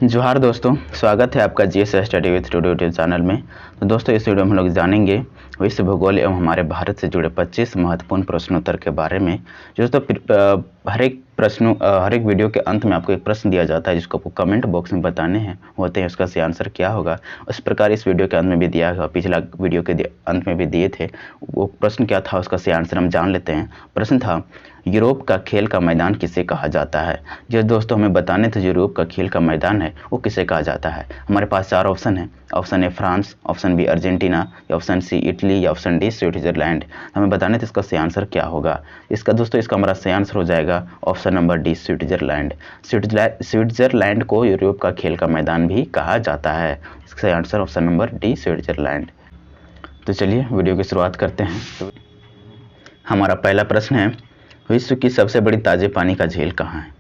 जोहार दोस्तों, स्वागत है आपका GS study with today YouTube channel में। तो दोस्तों, इस वीडियो में हम लोग जानेंगे विश्व भूगोल एवं हमारे भारत से जुड़े 25 महत्वपूर्ण प्रश्नोत्तर के बारे में। जो दोस्तों हर एक वीडियो के अंत में आपको एक प्रश्न दिया जाता है जिसको आपको कमेंट बॉक्स में बताने हैं होते हैं, उसका सही आंसर क्या होगा। उस प्रकार इस वीडियो के अंत में भी दिया है, पिछला वीडियो के अंत में भी दिए थे। वो प्रश्न क्या था, उसका सही आंसर हम जान लेते हैं। प्रश्न था, यूरोप का खेल का मैदान किसे कहा जाता है। जो दोस्तों हमें बताने थे यूरोप का खेल का मैदान है वो किसे कहा जाता है। हमारे पास 4 ऑप्शन है। Option A France, option B Argentina, या ऑप्शन सी इटली, या ऑप्शन डी स्विट्जरलैंड। हमें बताने थे इसका सही आंसर क्या होगा। इसका दोस्तों इसका हमारा सही आंसर हो जाएगा option number D Switzerland. Switzerland को यूरोप का खेल का मैदान भी कहा जाता है। इसका सही answer option number D Switzerland. तो चलिए वीडियो की शुरुआत करते हैं। हमारा पहला प्रश्न है, विश्व की सबसे बड़ी ताजे पानी का झील कहाँ है।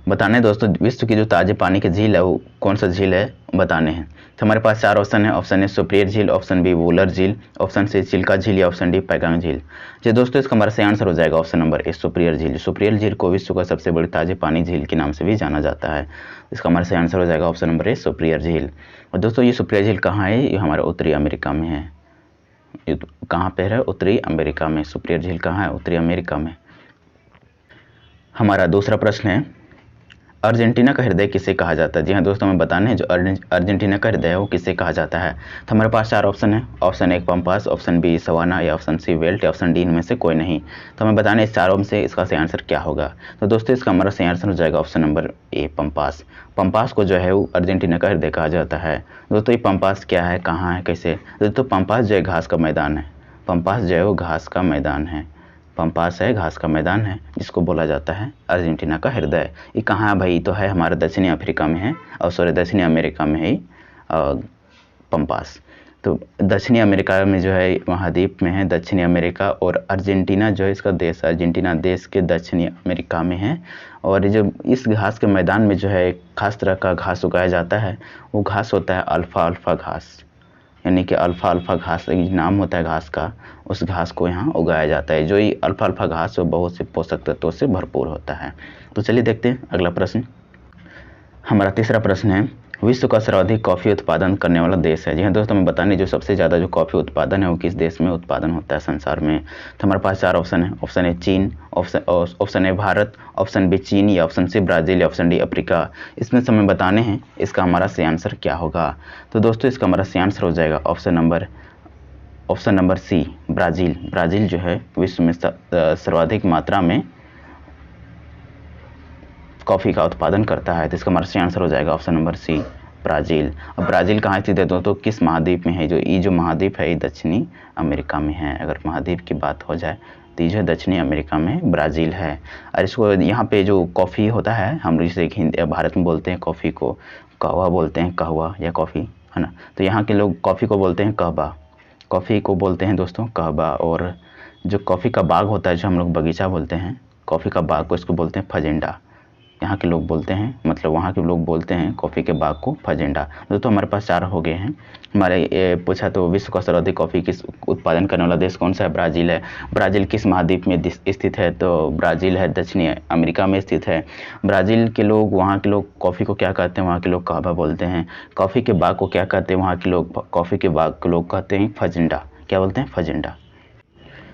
बताने दोस्तों, विश्व की जो ताजे पानी की झील है वो कौन सा झील है बताने हैं। तो हमारे पास 4 ऑप्शन है। ऑप्शन ए सुप्रियर झील, ऑप्शन बी वुलर झील, ऑप्शन सी चिल्का झील, या ऑप्शन डी पैगांग झील। जो दोस्तों इसका हमारा सही आंसर हो जाएगा ऑप्शन नंबर ए सुप्रियर झील। सुप्रियर झील को विश्व का सबसे बड़ी ताजे पानी झील के नाम से भी जाना जाता है। इसका हमारा सही आंसर हो जाएगा ऑप्शन नंबर ए सुप्रियर झील। और दोस्तों ये सुप्रियर झील कहाँ है, ये हमारे उत्तरी अमेरिका में है। ये कहाँ पे है, उत्तरी अमेरिका में। सुप्रियर झील कहाँ है, उत्तरी अमेरिका में। हमारा दूसरा प्रश्न है, अर्जेंटीना का हृदय किसे कहा जाता है। जी हाँ दोस्तों, हमें बताने हैं जो अर्जेंटीना का हृदय है वो किसे कहा जाता है। तो हमारे पास 4 ऑप्शन है। Option A pampas, option B savanna, या ऑप्शन सी वेल्ट, या ऑप्शन डी इनमें से कोई नहीं। तो हमें बताने इस चारों में से इसका सही आंसर क्या होगा। तो दोस्तों इसका हमारा सही आंसर हो जाएगा ऑप्शन नंबर ए पंपास। पंपास को जो है वो अर्जेंटीना का हृदय कहा जाता है। दोस्तों ये पंपास क्या है, कहाँ है, कैसे। दोस्तों पंपास जो है घास का मैदान है। पंपास जो है वो घास का मैदान है। पंपास है घास का मैदान है जिसको बोला जाता है अर्जेंटीना का हृदय। ये कहाँ है भाई, तो है हमारे दक्षिणी अफ्रीका में है, और सॉरी दक्षिणी अमेरिका में है पंपास। तो दक्षिणी अमेरिका में जो है महाद्वीप में है दक्षिणी अमेरिका, और अर्जेंटीना जो है इसका देश, अर्जेंटीना देश के दक्षिणी अमेरिका में है। और जो इस घास के मैदान में जो है खास तरह का घास उगाया जाता है, वो घास होता है अल्फा अल्फा घास, यानी कि अल्फा अल्फा घास नाम होता है घास का। उस घास को यहाँ उगाया जाता है। जो ये अल्फा अल्फा घास वो बहुत से पोषक तत्वों से भरपूर होता है। तो चलिए देखते हैं अगला प्रश्न। हमारा तीसरा प्रश्न है, विश्व का सर्वाधिक कॉफ़ी उत्पादन करने वाला देश है। जी हाँ दोस्तों, हमें बताने जो सबसे ज़्यादा जो कॉफ़ी उत्पादन है वो किस देश में उत्पादन होता है संसार में। तो हमारे पास 4 ऑप्शन है। ऑप्शन ए चीन, option A Bharat, option B चीन, या ऑप्शन सी ब्राज़ील, या ऑप्शन डी अफ्रीका। इसमें से हमें बताने हैं इसका हमारा सही आंसर क्या होगा। तो दोस्तों इसका हमारा सही आंसर हो जाएगा option number C Brazil. Brazil जो है विश्व में सर्वाधिक मात्रा में कॉफ़ी का उत्पादन करता है। तो इसका हमारा सही आंसर हो जाएगा ऑप्शन नंबर सी ब्राज़ील। अब ब्राज़ील कहाँ स्थित है दोस्तों, किस महाद्वीप में है। जो ये जो महाद्वीप है ये दक्षिणी अमेरिका में है। अगर महाद्वीप की बात हो जाए तो ये जो दक्षिणी अमेरिका में ब्राज़ील है। और इसको यहाँ पे जो कॉफ़ी होता है, हम लोग जैसे हिंदी भारत में बोलते हैं कॉफ़ी को कहवा बोलते हैं, कहवा या कॉफ़ी है ना। तो यहाँ के लोग कॉफ़ी को बोलते हैं कहवा, कॉफ़ी को बोलते हैं दोस्तों कहवा। और जो कॉफ़ी का बाग होता है, जो हम लोग बगीचा बोलते हैं, कॉफ़ी का बाग को इसको बोलते हैं फजेंडा। यहाँ के लोग बोलते हैं, मतलब वहाँ के लोग बोलते हैं कॉफ़ी के बाग को फजेंडा। दोस्तों हमारे पास 4 हो गए हैं। हमारे पूछा तो विश्व का सर्वाधिक कॉफ़ी किस उत्पादन करने वाला देश कौन सा है, ब्राज़ील है। ब्राज़ील किस महाद्वीप में स्थित है, तो ब्राज़ील है दक्षिणी अमेरिका में स्थित है। ब्राज़ील के लोग, वहाँ के लोग कॉफ़ी को क्या कहते हैं, वहाँ के लोग कहवा बोलते हैं। कॉफ़ी के बाग को क्या कहते हैं, वहाँ के लोग कॉफ़ी के बाग को लोग कहते हैं फजेंडा। क्या बोलते हैं, फजेंडा।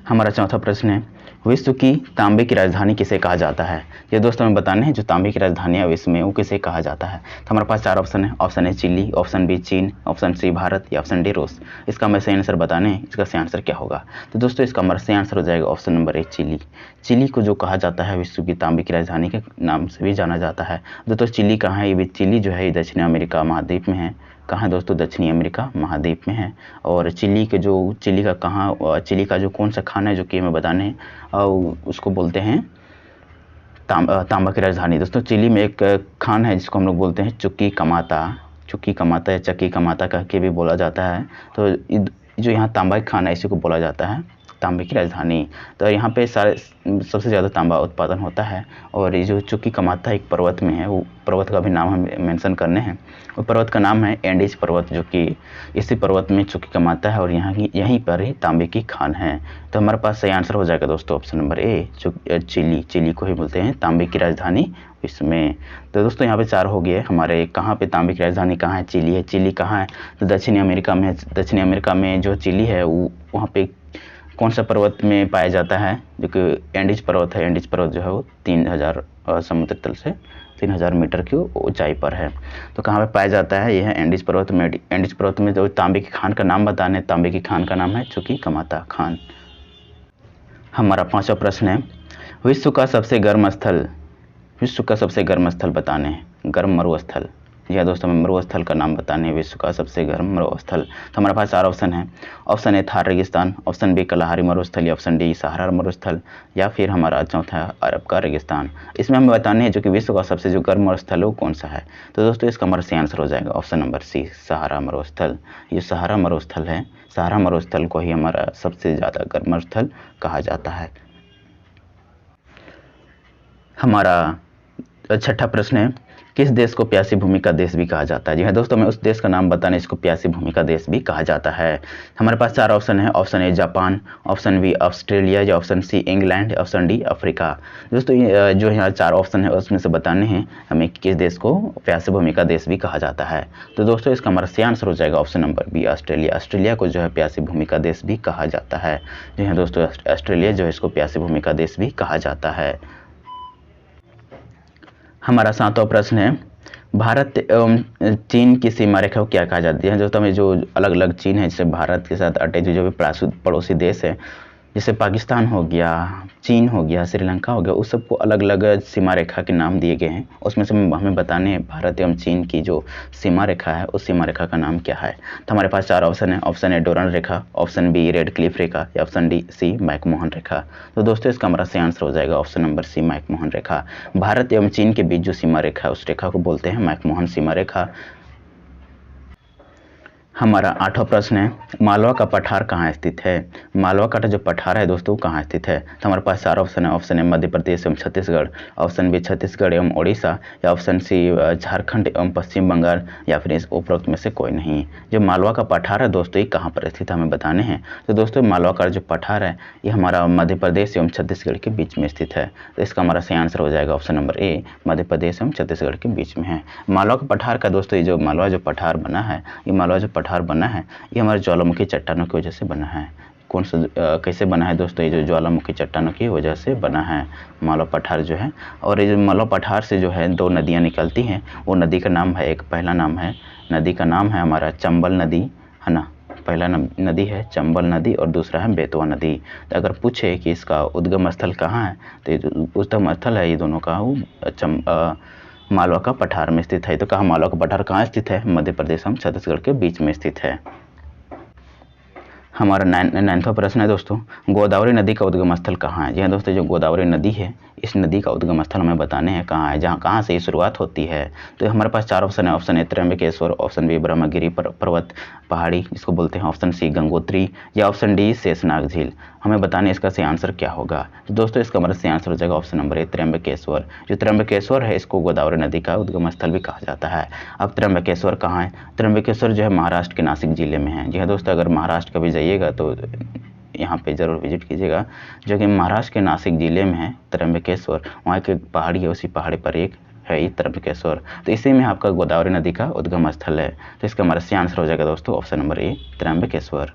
हमारा चौथा प्रश्न है, विश्व की तांबे की राजधानी किसे कहा जाता है। ये दोस्तों हमें बताने हैं जो तांबे की राजधानी है विश्व में वो किसे कहा जाता है। तो हमारे पास 4 ऑप्शन है। Option A Chile, option B चीन, ऑप्शन सी भारत, या ऑप्शन डी रूस। इसका हमें सही आंसर बताने हैं, इसका सही आंसर क्या होगा। तो दोस्तों इसका हमारा सही आंसर हो जाएगा option number A Chile. Chile को जो कहा जाता है विश्व की तांबे की राजधानी के नाम से भी जाना जाता है। दोस्तों चिली कहाँ है, ये चिली जो है ये दक्षिणी अमेरिका महाद्वीप में है। कहाँ है दोस्तों, दक्षिणी अमेरिका महाद्वीप में है। और चिली का जो कौन सा खाना है जो कि हमें बताने हैं, उसको बोलते हैं तांबा की राजधानी। दोस्तों चिली में एक खान है जिसको हम लोग बोलते हैं चुक्की कमाता या चक्की कमाता कह के भी बोला जाता है। तो जो यहाँ तांबा की खान है इसी को बोला जाता है तांबे की राजधानी। तो यहाँ पे सारे सबसे ज़्यादा तांबा उत्पादन होता है। और ये जो चुकी कमाता एक पर्वत में है, वो पर्वत का भी नाम हमें मेंशन करने हैं। वो पर्वत का नाम है एंडीज पर्वत, जो कि इसी पर्वत में चुकी कमाता है और यहीं पर ही तांबे की खान है। तो हमारे पास सही आंसर हो जाएगा दोस्तों ऑप्शन नंबर ए, चिली को ही बोलते हैं तांबे की राजधानी इसमें। तो दोस्तों यहाँ पे 4 हो गए हमारे। कहाँ पे तांबे की राजधानी कहाँ है? चिली है। चिली कहाँ है? तो दक्षिणी अमेरिका में है। दक्षिणी अमेरिका में जो चिली है वो वहाँ पे कौन सा पर्वत में पाया जाता है? जो कि एंडीज पर्वत है। एंडीज पर्वत जो है वो 3000 समुद्र तल से 3000 मीटर की ऊंचाई पर है। तो कहाँ पे पाया जाता है? यह है एंडीज पर्वत में। एंडीज पर्वत में जो तांबे की खान का नाम बताने, तांबे की खान का नाम है चुकी कमाता खान। हमारा 5वां प्रश्न है, विश्व का सबसे गर्म स्थल बताने हैं। गर्म मरुस्थल, या दोस्तों हमें मरुस्थल का नाम बताने हैं, विश्व का सबसे गर्म मरुस्थल। तो हमारे पास 4 ऑप्शन है। ऑप्शन ए थार रेगिस्तान, ऑप्शन बी कलाहारी मरुस्थल, या ऑप्शन डी सहारा मरुस्थल, या फिर हमारा चौथा अरब का रेगिस्तान। इसमें हमें बताने हैं जो कि विश्व का सबसे जो गर्म मरुस्थल है वो कौन सा है। तो दोस्तों इसका हमारा सही आंसर हो जाएगा ऑप्शन नंबर सी, सहारा मरुस्थल। ये सहारा मरुस्थल है, सहारा मरुस्थल को ही हमारा सबसे ज़्यादा गर्म मरुस्थल कहा जाता है। हमारा 6ठा प्रश्न है, किस देश को प्यासी भूमि का देश भी कहा जाता है? जी हाँ दोस्तों, मैं उस देश का नाम बताने, इसको प्यासी भूमि का देश भी कहा जाता है। हमारे पास 4 ऑप्शन है। Option A Japan, option B Australia, या option C England, option D Africa. दोस्तों ये जो यहाँ 4 ऑप्शन है उसमें से बताने हैं हमें किस देश को प्यासी भूमि का देश भी कहा जाता है। तो दोस्तों इसका हमारा सही आंसर हो जाएगा option number B Australia. Australia को जो है प्यासी भूमि का देश भी कहा जाता है। जी हाँ दोस्तों, ऑस्ट्रेलिया जो है इसको प्यासी भूमि का देश भी कहा जाता है। हमारा 7वां प्रश्न है, भारत एवं चीन की सीमा रेखा को क्या कहा जाती है? जो हमें जो अलग अलग चीन है, जैसे भारत के साथ अटैच जो भी पड़ोसी देश है, जैसे पाकिस्तान हो गया, चीन हो गया, श्रीलंका हो गया, उस सबको अलग अलग सीमा रेखा के नाम दिए गए हैं। उसमें से हमें बताने हैं भारत एवं चीन की जो सीमा रेखा है उस सीमा रेखा का नाम क्या है। तो हमारे पास 4 ऑप्शन है। ऑप्शन ए डोरन रेखा, ऑप्शन बी रेड क्लिफ रेखा, या ऑप्शन डी सी मैकमोहन रेखा। तो दोस्तों इसका हमारा सही आंसर हो जाएगा ऑप्शन नंबर सी मैकमोहन रेखा। भारत एवं चीन के बीच जो सीमा रेखा है उस रेखा को बोलते हैं मैकमोहन सीमा रेखा। हमारा 8वां प्रश्न है, मालवा का पठार कहाँ स्थित है? मालवा का जो पठार है दोस्तों कहाँ स्थित है? तो हमारे पास 4 ऑप्शन है। ऑप्शन ए मध्य प्रदेश एवं छत्तीसगढ़, ऑप्शन बी छत्तीसगढ़ एवं ओडिशा, या ऑप्शन सी झारखंड एवं पश्चिम बंगाल, या फिर इस उपरोक्त में से कोई नहीं। जो मालवा का पठार है दोस्तों ये कहाँ पर स्थित हमें बताने हैं। तो दोस्तों मालवा का जो पठार है ये हमारा मध्य प्रदेश एवं छत्तीसगढ़ के बीच में स्थित है। तो इसका हमारा सही आंसर हो जाएगा ऑप्शन नंबर ए, मध्य प्रदेश एवं छत्तीसगढ़ के बीच में है। मालवा का पठार का दोस्तों ये जो मालवा जो पठार बना है, ये मालवा जो पठार बना है ये हमारे ज्वालामुखी चट्टानों की वजह से बना है। कौन सा कैसे बना है दोस्तों? ये जो ज्वालामुखी चट्टानों की वजह से बना है मालवा पठार जो है। और ये जो मालवा पठार से जो है 2 नदियाँ निकलती हैं। वो नदी का नाम है, एक पहला नाम है, नदी का नाम है हमारा चंबल नदी, है ना। पहला नदी है चंबल नदी और दूसरा है बेतवा नदी। तो अगर पूछे कि इसका उद्गम स्थल कहाँ है तो ये उद्गम स्थल है ये दोनों का वो मालवा का पठार में स्थित है। तो कहाँ मालवा का पठार कहाँ स्थित है? मध्य प्रदेश एवं छत्तीसगढ़ के बीच में स्थित है। हमारा 9वां प्रश्न है दोस्तों, गोदावरी नदी का उद्गम स्थल कहाँ है? जी हाँ दोस्तों, जो गोदावरी नदी है इस नदी का उद्गम स्थल हमें बताने हैं कहाँ है, जहाँ कहाँ से ये शुरुआत होती है। तो हमारे पास 4 ऑप्शन है। Option A Trimbakeshwar, option B Brahmagiri पर्वत पहाड़ी इसको बोलते हैं, ऑप्शन सी गंगोत्री, या ऑप्शन डी शेषनाग झील। हमें बताने इसका सही आंसर क्या होगा। तो दोस्तों इसका हमारा सही आंसर हो जाएगा ऑप्शन नंबर ए त्र्यंबकेश्वर। जो त्र्यंबकेश्वर है इसको गोदावरी नदी का उद्गम स्थल भी कहा जाता है। अब त्र्यंबकेश्वर कहाँ है? त्र्यंबकेश्वर जो है महाराष्ट्र के नासिक जिले में है। जी हाँ दोस्तों, अगर महाराष्ट्र कभी जाइएगा तो यहाँ पे ज़रूर विजिट कीजिएगा, जो कि महाराष्ट्र के नासिक जिले में है त्र्यंबकेश्वर। वहाँ की पहाड़ी है, उसी पहाड़ी पर एक है ये त्र्यंबकेश्वर। तो इसी में आपका गोदावरी नदी का उद्गम स्थल है। तो इसका हमारा सही आंसर हो जाएगा दोस्तों ऑप्शन नंबर ए त्र्यंबकेश्वर।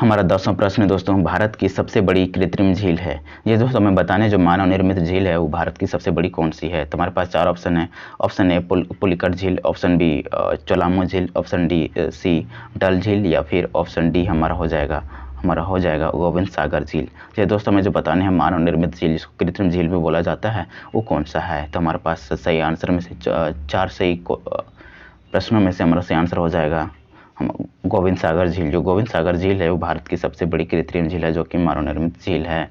हमारा 10वां प्रश्न है दोस्तों, भारत की सबसे बड़ी कृत्रिम झील है। ये दोस्तों हमें बताने जो मानव निर्मित झील है वो भारत की सबसे बड़ी कौन सी है। तो हमारे पास 4 ऑप्शन है। ऑप्शन ए पुलिकट झील, ऑप्शन बी चोलामो झील, ऑप्शन डी सी डल झील, या फिर ऑप्शन डी हमारा हो जाएगा गोविंद सागर झील। ये दोस्तों हमें जो बताने हैं मानव निर्मित झील जिसको कृत्रिम झील भी बोला जाता है वो कौन सा है। तो हमारे पास सही आंसर में से 4 सही प्रश्नों में से हमारा सही आंसर हो जाएगा हम गोविंद सागर झील। जो गोविंद सागर झील है वो भारत की सबसे बड़ी कृत्रिम झील है जो कि मानव निर्मित झील है।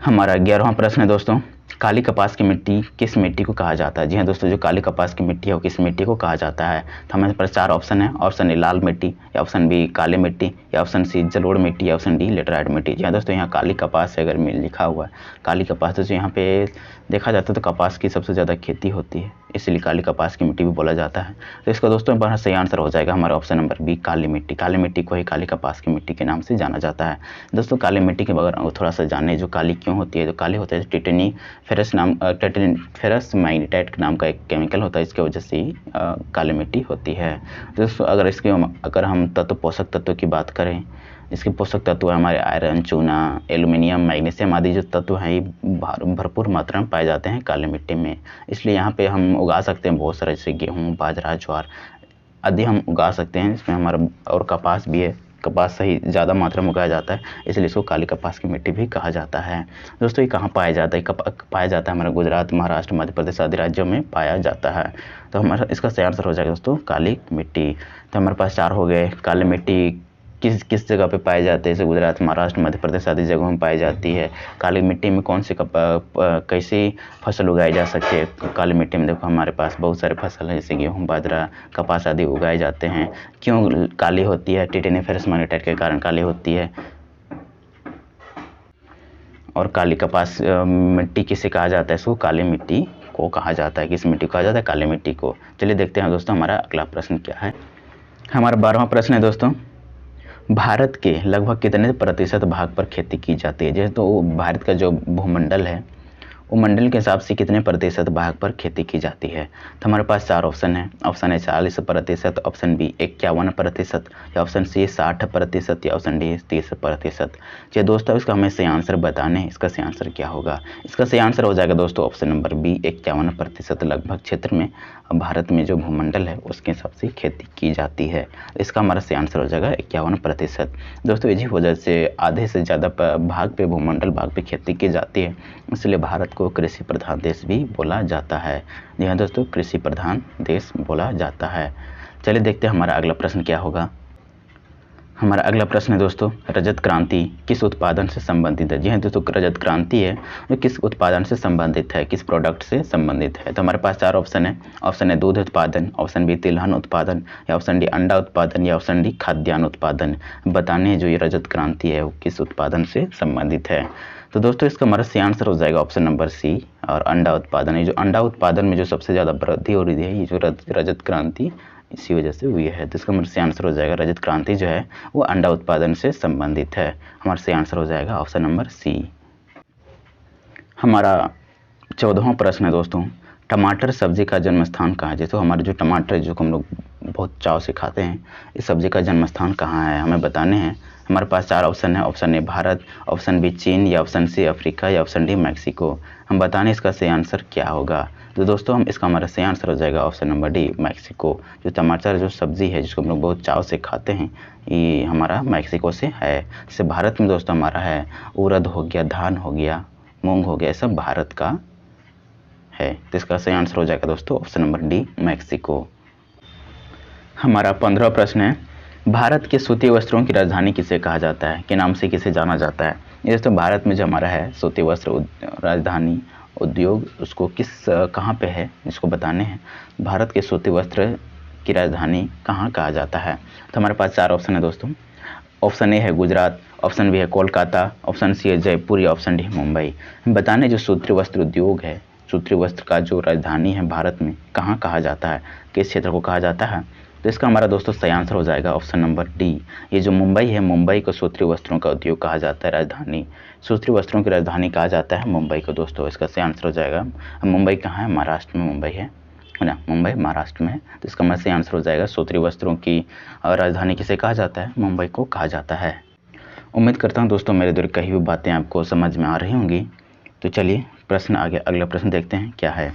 हमारा 11वां प्रश्न है दोस्तों, काली कपास की मिट्टी किस मिट्टी को कहा जाता है? जी हाँ दोस्तों, जो काली कपास की मिट्टी है वो किस मिट्टी को कहा जाता है? तो हमारे पास 4 ऑप्शन है। ऑप्शन ए लाल मिट्टी, या ऑप्शन बी काली मिट्टी, या ऑप्शन सी जलोढ़ मिट्टी, या ऑप्शन डी लेटराइट मिट्टी। जी हाँ दोस्तों, यहाँ काली कपास है अगर लिखा हुआ है काली कपास, तो यहाँ पे देखा जाता है तो कपास की सबसे ज़्यादा खेती होती है, इसलिए काली कपास की मिट्टी भी बोला जाता है। तो इसका दोस्तों हमारा सही आंसर हो जाएगा हमारा ऑप्शन नंबर बी काली मिट्टी। काली मिट्टी को ही काली कपास की मिट्टी के नाम से जाना जाता है। दोस्तों काली मिट्टी के बगैर थोड़ा सा जाने जो काली क्यों होती है, जो काली होता है टिटेनी फेरस मैग्नेटाइट नाम का एक केमिकल होता है, इसकी वजह से ही काली मिट्टी होती है। दोस्तों अगर हम पोषक तत्व की बात करें, इसके पोषक तत्व हमारे आयरन, चूना, एल्यूमिनियम, मैग्नीशियम आदि जो तत्व हैं ये भरपूर मात्रा में पाए जाते हैं काली मिट्टी में। इसलिए यहाँ पे हम उगा सकते हैं बहुत सारे, जैसे गेहूँ, बाजरा, ज्वार आदि हम उगा सकते हैं। इसमें हमारा और कपास भी है, कपास सही ज़्यादा मात्रा में उगाया जाता है, इसलिए इसको काली कपास की मिट्टी भी कहा जाता है। दोस्तों ये कहाँ पाया जाता है? पाया जाता है हमारा गुजरात, महाराष्ट्र, मध्य प्रदेश आदि राज्यों में पाया जाता है। तो हमारा इसका सही आंसर हो जाएगा दोस्तों काली मिट्टी। तो हमारे पास 4 हो गए। काली मिट्टी किस जगह पे पाए जाते हैं? जैसे गुजरात, महाराष्ट्र, मध्य प्रदेश आदि जगहों में पाई जाती है। काली मिट्टी में कौन से कैसी फसल उगाई जा सकती है? काली मिट्टी में देखो हमारे पास बहुत सारे फसल है, जैसे गेहूँ, बाजरा, कपास आदि उगाए जाते हैं। क्यों काली होती है? टिटेनी फेरस मैग्नेटाइट के कारण काली होती है। और काली कपास मिट्टी किसे कहा जाता है? इसको काली मिट्टी को कहा जाता है। किस मिट्टी को कहा जाता है? काली मिट्टी को। चलिए देखते हैं दोस्तों हमारा अगला प्रश्न क्या है। हमारा 12वां प्रश्न है दोस्तों, भारत के लगभग कितने प्रतिशत भाग पर खेती की जाती है? जैसे तो भारत का जो भूमंडल है वो मंडल के हिसाब से कितने प्रतिशत भाग पर खेती की जाती है? तो हमारे पास 4 ऑप्शन है। ऑप्शन ए 40%, ऑप्शन बी 51%, या ऑप्शन सी 60%, या ऑप्शन डी 30%। चलिए दोस्तों इसका हमें सही आंसर बताने, इसका सही आंसर क्या होगा? इसका सही आंसर हो जाएगा दोस्तों ऑप्शन नंबर बी 51%। लगभग क्षेत्र में भारत में जो भूमंडल है उसके हिसाब से खेती की जाती है। इसका हमारा सही आंसर हो जाएगा 51%। दोस्तों इसी वजह से आधे से ज़्यादा भाग पे भूमंडल भाग पे खेती की जाती है, इसलिए भारत को कृषि प्रधान देश भी बोला जाता है। जी हाँ दोस्तों, कृषि प्रधान देश बोला जाता है। चलिए देखते हैं हमारा अगला प्रश्न क्या होगा। हमारा अगला प्रश्न है दोस्तों, रजत क्रांति किस उत्पादन से संबंधित है? जी हाँ दोस्तों, रजत क्रांति है जो किस उत्पादन से संबंधित है, किस प्रोडक्ट से संबंधित है? तो हमारे पास 4 ऑप्शन है। ऑप्शन ए दूध उत्पादन, ऑप्शन बी तिलहन उत्पादन, या ऑप्शन डी अंडा उत्पादन, या ऑप्शन डी खाद्यान्न उत्पादन। बताने जो ये रजत क्रांति है वो किस उत्पादन से संबंधित है? तो दोस्तों इसका हमारा सही आंसर हो जाएगा ऑप्शन नंबर सी और अंडा उत्पादन। ये जो अंडा उत्पादन में जो सबसे ज़्यादा वृद्धि हो रही है, ये जो रजत क्रांति इसी वजह से हुई है। तो इसका हमारा सही आंसर हो जाएगा रजत क्रांति जो है वो अंडा उत्पादन से संबंधित है। हमारा सही आंसर हो जाएगा ऑप्शन नंबर सी। हमारा 14वां प्रश्न है दोस्तों, टमाटर सब्जी का जन्म स्थान कहाँ है? जैसे हमारे जो टमाटर जो हम लोग बहुत चाव से खाते हैं, इस सब्जी का जन्म स्थान कहाँ है हमें बताने हैं। हमारे पास 4 ऑप्शन है। Option A Bharat, option B चीन, या ऑप्शन सी अफ्रीका, या ऑप्शन डी मैक्सिको। हम बताने इसका सही आंसर क्या होगा। तो दोस्तों इसका हमारा सही आंसर हो जाएगा ऑप्शन नंबर डी मैक्सिको। जो टमाटर जो सब्जी है जिसको हम लोग बहुत चाव से खाते हैं, ये हमारा मैक्सिको से है। जैसे भारत में दोस्तों हमारा है उड़द हो गया, धान हो गया, मूंग हो गया, सब भारत का है। तो इसका सही आंसर हो जाएगा दोस्तों ऑप्शन नंबर डी मैक्सिको। हमारा 15वां प्रश्न है, भारत के सूती वस्त्रों की राजधानी किसे कहा जाता है, के नाम से किसे जाना जाता है? ये दोस्तों भारत में जो हमारा है सूती वस्त्र राजधानी उद्योग, उसको कहाँ पे है इसको बताने हैं। भारत के सूती वस्त्र की राजधानी कहाँ कहा जाता है? तो हमारे पास 4 ऑप्शन है दोस्तों। ऑप्शन ए है गुजरात, ऑप्शन बी है कोलकाता, ऑप्शन सी है जयपुर, या ऑप्शन डी है मुंबई। हम बताने जो सूती वस्त्र उद्योग है, सूती वस्त्र का जो राजधानी है भारत में कहाँ कहा जाता है, किस क्षेत्र को कहा जाता है? तो इसका हमारा दोस्तों सही आंसर हो जाएगा ऑप्शन नंबर डी। ये जो मुंबई है, मुंबई को सूती वस्त्रों का उद्योग कहा जाता है, राजधानी सूती वस्त्रों की राजधानी कहा जाता है मुंबई को। दोस्तों इसका सही आंसर हो जाएगा, मुंबई कहाँ है? महाराष्ट्र में मुंबई है ना, मुंबई महाराष्ट्र में है। तो इसका हमारा सही आंसर हो जाएगा सूती वस्त्रों की राजधानी किसे कहा जाता है? मुंबई को कहा जाता है। उम्मीद करता हूँ दोस्तों मेरे द्वारा कही हुई बातें आपको समझ में आ रही होंगी। तो चलिए प्रश्न आगे, अगला प्रश्न देखते हैं क्या है।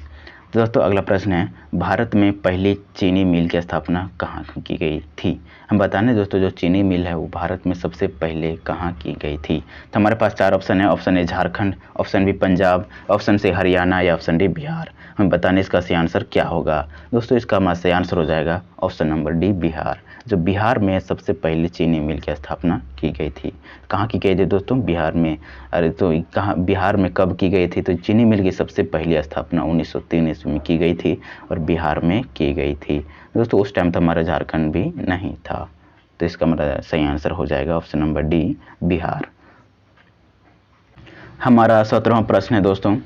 तो दोस्तों अगला प्रश्न है, भारत में पहली चीनी मिल की स्थापना कहाँ की गई थी? हम बताने दोस्तों जो चीनी मिल है वो भारत में सबसे पहले कहाँ की गई थी? तो हमारे पास 4 ऑप्शन है। Option A Jharkhand, option B Punjab, option C Haryana, या ऑप्शन डी बिहार। हम बताने इसका सही आंसर क्या होगा। दोस्तों इसका हमारा सही आंसर हो जाएगा ऑप्शन नंबर डी बिहार। जो बिहार में सबसे पहले चीनी मिल की स्थापना की की गई थी। कहाँ की गई थी दोस्तों? बिहार में। अरे तो कहाँ, बिहार में कब की गई थी? तो चीनी मिल की सबसे पहली स्थापना 1903 ईस्वी में की गई थी और बिहार में की गई थी दोस्तों। उस टाइम तो हमारा झारखंड भी नहीं था, तो इसका हमारा सही आंसर हो जाएगा ऑप्शन नंबर डी, बिहार। हमारा 17वां प्रश्न है दोस्तों,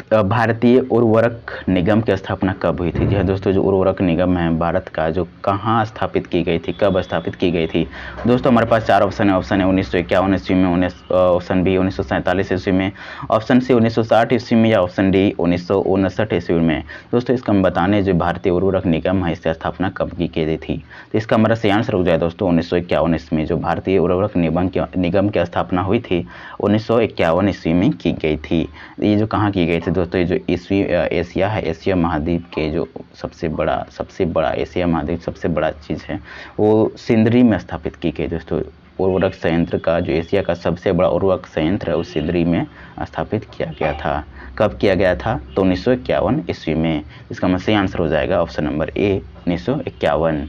भारतीय उर्वरक निगम की स्थापना कब हुई थी? जी हाँ दोस्तों, जो उर्वरक निगम है भारत का, जो कहाँ स्थापित की गई थी, कब स्थापित की गई थी? दोस्तों हमारे पास 4 ऑप्शन है। ऑप्शन है 1951 ईस्वी में, ऑप्शन बी 1947 ईस्वी में, ऑप्शन सी 1960 ईस्वी में, या ऑप्शन डी 1959 ईस्वी में। दोस्तों इसका हम बताने जो भारतीय उर्वरक निगम है इसकी स्थापना कब की गई थी? तो इसका हमारा सही आंसर हो जाए दोस्तों 1951 ईस्वी में। जो भारतीय उर्वरक निगम की स्थापना हुई थी 1951 ईस्वी में की गई थी। ये जो कहाँ की गई थी दोस्तों? ये जो ईस्वी एशिया है, एशिया महाद्वीप के जो सबसे बड़ा एशिया महाद्वीप सबसे बड़ा चीज़ है वो सिंदरी में स्थापित की गई दोस्तों। उर्वरक संयंत्र का जो एशिया का सबसे बड़ा उर्वरक संयंत्र है उस सिंदरी में स्थापित किया गया था। कब किया गया था? तो 1951 ईस्वी में। इसका सही आंसर हो जाएगा ऑप्शन नंबर ए, 1951।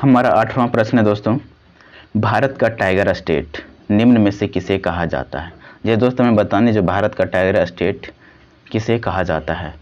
हमारा 8वां प्रश्न है दोस्तों, भारत का टाइगर स्टेट निम्न में से किसे कहा जाता है? ये दोस्तों हमें बताने जो भारत का टाइगर स्टेट किसे कहा जाता है,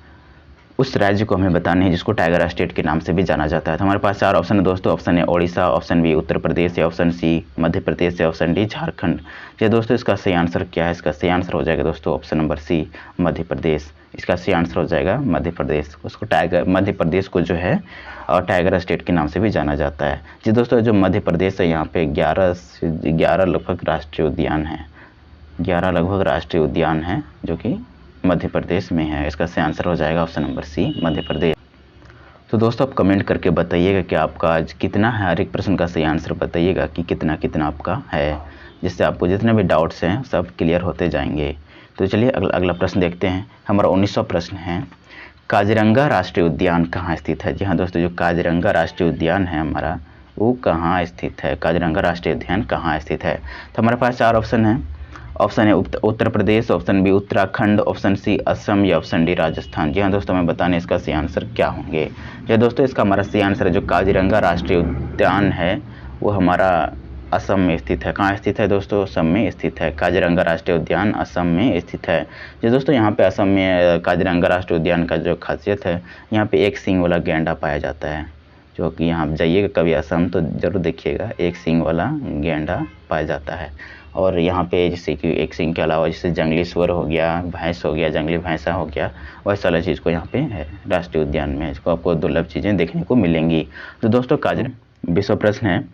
उस राज्य को हमें बताने हैं जिसको टाइगर स्टेट के नाम से भी जाना जाता है। तो हमारे पास 4 ऑप्शन है दोस्तों। ऑप्शन है ओडिशा, ऑप्शन बी उत्तर प्रदेश, या ऑप्शन सी मध्य प्रदेश, या ऑप्शन डी झारखंड। ये दोस्तों इसका सही आंसर क्या है? इसका सही आंसर हो जाएगा दोस्तों ऑप्शन नंबर सी, मध्य प्रदेश। इसका सही आंसर हो जाएगा मध्य प्रदेश। उसको मध्य प्रदेश को जो है और टाइगर स्टेट के नाम से भी जाना जाता है। जी दोस्तों, जो मध्य प्रदेश है यहाँ पे 11 लगभग राष्ट्रीय उद्यान है, 11 लगभग राष्ट्रीय उद्यान हैं जो कि मध्य प्रदेश में है। इसका सही आंसर हो जाएगा ऑप्शन नंबर सी, मध्य प्रदेश। तो दोस्तों आप कमेंट करके बताइएगा कि आपका आज कितना है, हर एक प्रश्न का सही आंसर बताइएगा कि कितना कितना आपका है, जिससे आपको जितने भी डाउट्स हैं सब क्लियर होते जाएंगे। तो चलिए अगला प्रश्न देखते हैं। हमारा 19वां प्रश्न है, काजीरंगा राष्ट्रीय उद्यान कहाँ स्थित है? जी हाँ दोस्तों, जो काजीरंगा राष्ट्रीय उद्यान है हमारा वो कहाँ स्थित है? काजीरंगा राष्ट्रीय उद्यान कहाँ स्थित है? तो हमारे पास 4 ऑप्शन है। ऑप्शन है Uttar Pradesh, option B Uttarakhand, option C Assam, या ऑप्शन डी राजस्थान। जी हाँ दोस्तों, हमें बताने इसका सही आंसर क्या होंगे। जी दोस्तों, इसका हमारा सही आंसर है जो काजीरंगा राष्ट्रीय उद्यान है वो हमारा असम में स्थित है। कहाँ स्थित है दोस्तों? असम में स्थित है। काजीरंगा राष्ट्रीय उद्यान असम में स्थित है। जी दोस्तों, यहाँ पे असम में काजीरंगा राष्ट्रीय उद्यान का जो खासियत है, यहाँ पे एक सींग वाला गैंडा पाया जाता है, जो कि यहाँ जाइएगा कभी असम तो ज़रूर देखिएगा, एक सींग वाला गैंडा पाया जाता है। और यहाँ पे जैसे कि एक सींग के अलावा जैसे जंगली सुअर हो गया, भैंस हो गया, जंगली भैंसा हो गया, वैसा वाला चीज़ को यहाँ पे है राष्ट्रीय उद्यान में, इसको आपको दुर्लभ चीज़ें देखने को मिलेंगी। तो दोस्तों 20वां प्रश्न है,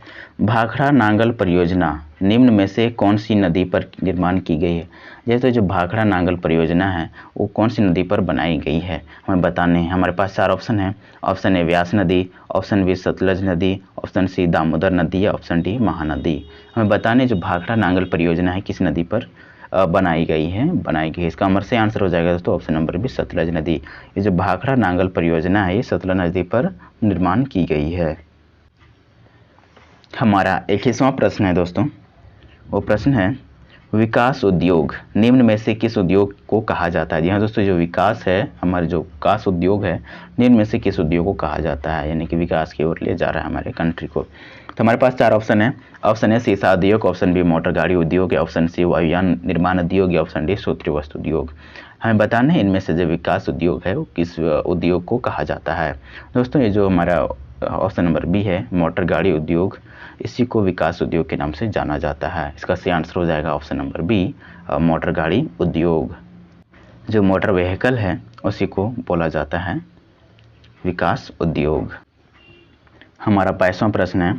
भाखड़ा नांगल परियोजना निम्न में से कौन सी नदी पर निर्माण की गई है? जैसे जो भाखड़ा नांगल परियोजना है वो कौन सी नदी पर बनाई गई है हमें बताने हैं। हमारे पास 4 ऑप्शन है। ऑप्शन ए व्यास नदी, ऑप्शन बी सतलज नदी, ऑप्शन सी दामोदर नदी, या ऑप्शन डी महानदी। हमें बताने जो भाखड़ा नांगल परियोजना है किस नदी पर बनाई गई है। इसका हमारे से आंसर हो जाएगा दोस्तों ऑप्शन नंबर बी, सतलज नदी। ये जो भाखड़ा नांगल परियोजना है ये सतलज नदी पर निर्माण की गई है। हमारा 21वां प्रश्न है दोस्तों, वो प्रश्न है, विकास उद्योग निम्न में से किस उद्योग को कहा जाता है? जी हाँ दोस्तों, जो विकास है हमारे जो विकास उद्योग है निम्न में से किस उद्योग को कहा जाता है, यानी कि विकास की ओर ले जा रहा है हमारे कंट्री को। तो हमारे पास 4 ऑप्शन है। ऑप्शन ए शीशा उद्योग, ऑप्शन बी मोटर गाड़ी उद्योग, ऑप्शन सी वायुयान निर्माण उद्योग, या ऑप्शन डी सूत्रीय वस्तु उद्योग। हमें बताना है इनमें से जो विकास उद्योग है वो किस उद्योग को कहा जाता है। दोस्तों ये जो हमारा ऑप्शन नंबर बी है मोटर गाड़ी उद्योग, इसी को विकास उद्योग के नाम से जाना जाता है। इसका सही आंसर हो जाएगा ऑप्शन नंबर बी, मोटर गाड़ी उद्योग। जो मोटर व्हीकल है उसी को बोला जाता है विकास उद्योग। हमारा 22वां प्रश्न है,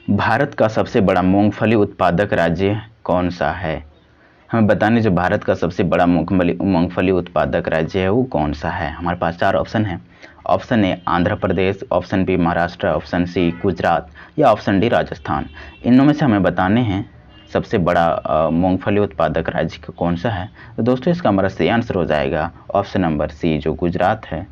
भारत का सबसे बड़ा मूंगफली उत्पादक राज्य कौन सा है? हमें बताने जो भारत का सबसे बड़ा मूंगफली उत्पादक राज्य है वो कौन सा है। हमारे पास 4 ऑप्शन है। Option A Andhra Pradesh, option B Maharashtra, option C Gujarat, या ऑप्शन डी राजस्थान। इनमें से हमें बताने हैं सबसे बड़ा मूंगफली उत्पादक राज्य कौन सा है। तो दोस्तों इसका हमारा सही आंसर हो जाएगा ऑप्शन नंबर सी, जो गुजरात है।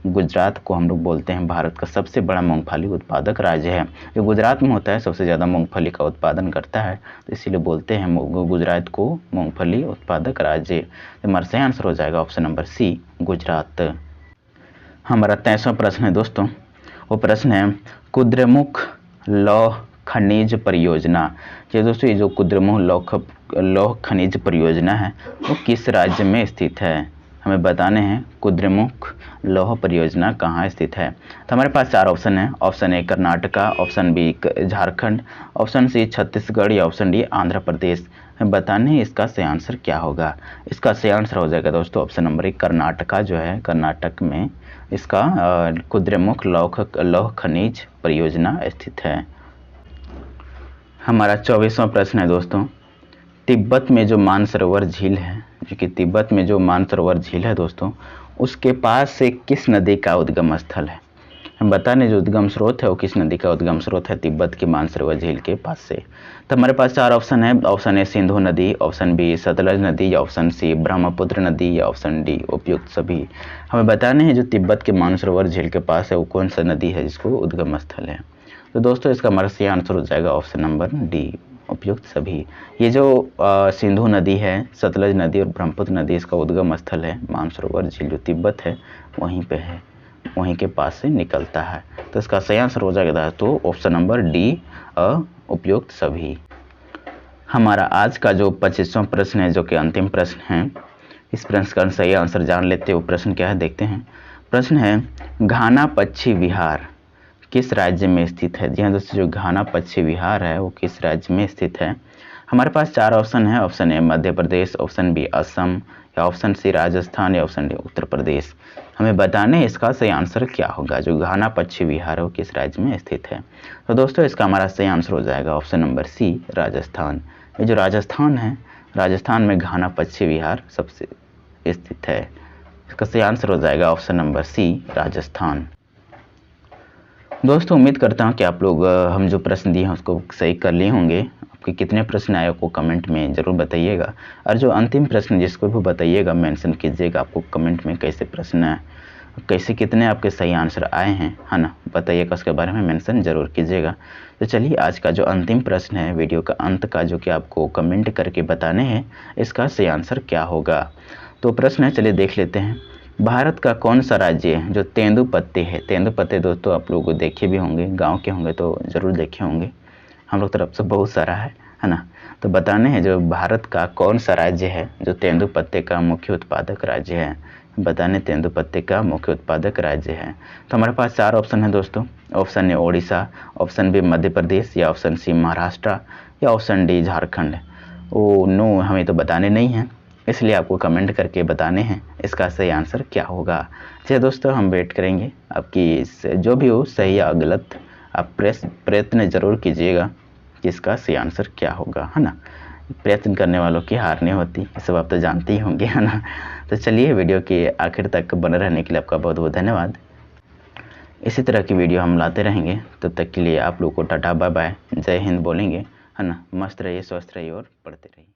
गुजरात को हम लोग बोलते हैं भारत का सबसे बड़ा मूंगफली उत्पादक राज्य है। जो गुजरात में होता है सबसे ज़्यादा मूंगफली का उत्पादन करता है, तो इसीलिए बोलते हैं गुजरात को मूंगफली उत्पादक राज्य। तो हमारा सही आंसर हो जाएगा ऑप्शन नंबर सी, गुजरात। हमारा 23वां प्रश्न है दोस्तों, वो प्रश्न है, कुद्रेमुख लौह खनिज परियोजना। ये दोस्तों ये जो कुद्रेमुख लौह खनिज परियोजना है वो किस राज्य में स्थित है, हमें बताने हैं कुद्रेमुख लौह परियोजना कहाँ स्थित है। तो हमारे पास 4 ऑप्शन है। Option A Karnataka, option B Jharkhand, option C Chhattisgarh या ऑप्शन डी आंध्र प्रदेश। हमें बताने हैं इसका सही आंसर क्या होगा। इसका सही आंसर हो जाएगा दोस्तों ऑप्शन नंबर 1 कर्नाटका जो है, कर्नाटक में इसका कुद्रेमुख लौह खनिज परियोजना स्थित है। हमारा 24वां प्रश्न है दोस्तों, तिब्बत में जो मानसरोवर झील है, जो कि तिब्बत में जो मानसरोवर झील है दोस्तों, उसके पास से किस नदी का उद्गम स्थल है। हम बताने जो उद्गम स्रोत है वो किस नदी का उद्गम स्रोत है तिब्बत की मानसरोवर झील के पास से। तो हमारे पास 4 ऑप्शन है। ऑप्शन ए सिंधु नदी, ऑप्शन बी सतलज नदी, या ऑप्शन सी ब्रह्मपुत्र नदी, या ऑप्शन डी उपयुक्त सभी। हमें बताने हैं जो तिब्बत के मानसरोवर झील के पास है वो कौन सा नदी है जिसको उद्गम स्थल है। तो दोस्तों इसका हमारा सही आंसर हो जाएगा ऑप्शन नंबर डी उपयुक्त सभी। ये जो सिंधु नदी है, सतलज नदी और ब्रह्मपुत्र नदी इसका उद्गम स्थल है मानसरोवर झील जो तिब्बत है वहीं पे है, वहीं के पास से निकलता है। तो इसका सही आंसर हो जाएगा तो ऑप्शन नंबर डी उपयुक्त सभी। हमारा आज का जो 25वां प्रश्न है जो कि अंतिम प्रश्न है, इस प्रश्न का सही आंसर जान लेते हैं। वो प्रश्न क्या है देखते हैं। प्रश्न है घाना पक्षी विहार किस राज्य में स्थित है। जी हाँ दोस्तों, जो घाना पक्षी विहार है वो किस राज्य में स्थित है। हमारे पास 4 ऑप्शन है। Option A Madhya Pradesh, option B Assam, या ऑप्शन सी राजस्थान, या ऑप्शन डी उत्तर प्रदेश। हमें बताने इसका सही आंसर क्या होगा। जो घाना पक्षी विहार है वो किस राज्य में स्थित है। तो दोस्तों इसका हमारा सही आंसर हो जाएगा ऑप्शन नंबर सी राजस्थान। ये जो राजस्थान है, राजस्थान में घाना पक्षी विहार सबसे स्थित है। इसका सही आंसर हो जाएगा ऑप्शन नंबर सी राजस्थान। दोस्तों उम्मीद करता हूँ कि आप लोग हम जो प्रश्न दिए हैं उसको सही कर लिए होंगे। आपके कितने प्रश्न आए को कमेंट में ज़रूर बताइएगा, और जो अंतिम प्रश्न जिसको भी बताइएगा मेंशन कीजिएगा आपको कमेंट में कैसे प्रश्न है, कैसे कितने आपके सही आंसर आए हैं, है ना, बताइएगा, उसके बारे में मेंशन ज़रूर कीजिएगा। तो चलिए आज का जो अंतिम प्रश्न है वीडियो का अंत का, जो कि आपको कमेंट करके बताने हैं इसका सही आंसर क्या होगा। तो प्रश्न है, चलिए देख लेते हैं। भारत का कौन सा राज्य है जो तेंदुपत्ते है। तेंदुपत्ते दोस्तों आप लोग देखे भी होंगे, गांव के होंगे तो ज़रूर देखे होंगे, हम लोग तरफ से बहुत सारा है ना। तो बताने हैं जो भारत का कौन सा राज्य है जो तेंदुपत्ते का मुख्य उत्पादक राज्य है। बताने तेंदुपत्ते का मुख्य उत्पादक राज्य है। तो हमारे पास 4 ऑप्शन है दोस्तों। Option A Odisha, option B Madhya Pradesh, या ऑप्शन सी महाराष्ट्र, या option D Jharkhand. Oh no, हमें तो बताने नहीं हैं, इसलिए आपको कमेंट करके बताने हैं इसका सही आंसर क्या होगा। चलिए दोस्तों हम वेट करेंगे आपकी जो भी हो सही या गलत, आप प्रयत्न ज़रूर कीजिएगा कि इसका सही आंसर क्या होगा, है ना। प्रयत्न करने वालों की हार नहीं होती, ये सब आप तो जानते ही होंगे, है ना। तो चलिए वीडियो के आखिर तक बने रहने के लिए आपका बहुत बहुत धन्यवाद। इसी तरह की वीडियो हम लाते रहेंगे, तब तक के लिए आप लोग को टाटा बाय बाय, जय हिंद बोलेंगे, है ना। मस्त रहिए, स्वस्थ रहिए और पढ़ते रहिए।